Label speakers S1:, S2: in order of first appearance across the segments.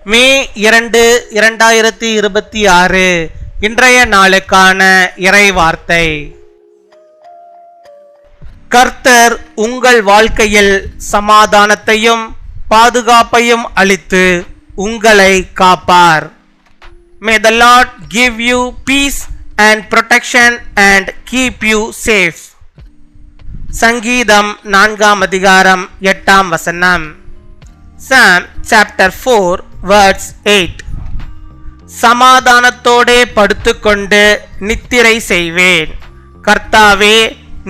S1: மே 2, 2026 இன்றைய நாளுக்கான இறை வார்த்தை. கர்த்தர் உங்கள் வாழ்க்கையில் சமாதானத்தையும் பாதுகாப்பையும் அளித்து உங்களை காப்பார். May the Lord give you peace and protection and keep you safe. சங்கீதம் 4 அதிகாரம் 8 வசனம். Psalm chapter 4 verse 8. சமாதானத்தோடே படுத்துக்கொண்டு நித்திரை செய்வேன். கர்த்தாவே,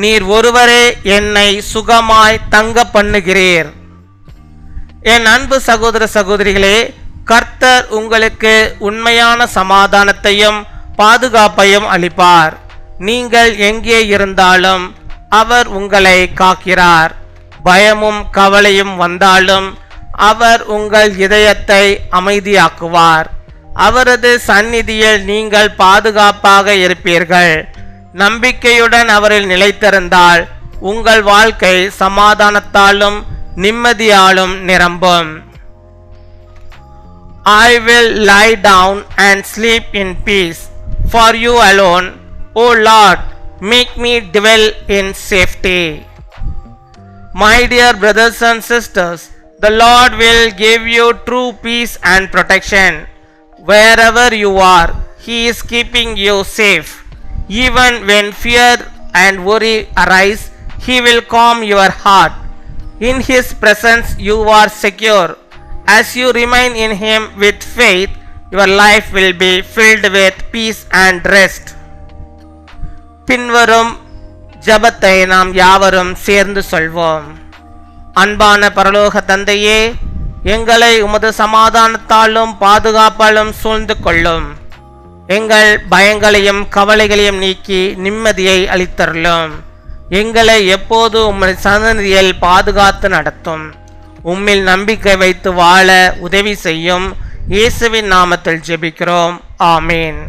S1: நீர் ஒருவரே என்னை சுகமாய் தங்க பண்ணுகிறீர். என் அன்பு சகோதர சகோதரிகளே, கர்த்தர் உங்களுக்கு உண்மையான சமாதானத்தையும் பாதுகாப்பையும் அளிப்பார். நீங்கள் எங்கே இருந்தாலும் அவர் உங்களை காக்கிறார். பயமும் கவலையும் வந்தாலும் அவர் உங்கள் இதயத்தை அமைதியாக்குவார். அவரது சந்நிதியில் நீங்கள் பாதுகாப்பாக இருப்பீர்கள். நம்பிக்கையுடன் அவரில் நிலைத்திருந்தால் உங்கள் வாழ்க்கை சமாதானத்தாலும் நிம்மதியாலும் நிரம்பும். I will lie down and sleep in peace. For you alone, O Lord, make me dwell in safety. My dear brothers and sisters, the Lord will give you true peace and protection. Wherever you are, He is keeping you safe. Even when fear and worry arise, He will calm your heart. In His presence you are secure. As you remain in Him with faith, your life will be filled with peace and rest. பின்வரும் ஜெபத்தை நாம் யாவரும் சேர்ந்து சொல்வோம். அன்பான பரலோக தந்தையே, எங்களை உமது சமாதானத்தாலும் பாதுகாப்பாலும் சூழ்ந்து கொள்ளும். எங்கள் பயங்களையும் கவலைகளையும் நீக்கி நிம்மதியை அளித்தருளும். எங்களை எப்போது உம்முடைய சந்நிதியில் பாதுகாத்து நடத்தும். உம்மில் நம்பிக்கை வைத்து வாழ உதவி செய்யும். இயேசுவின் நாமத்தில் ஜெபிக்கிறோம். ஆமீன்.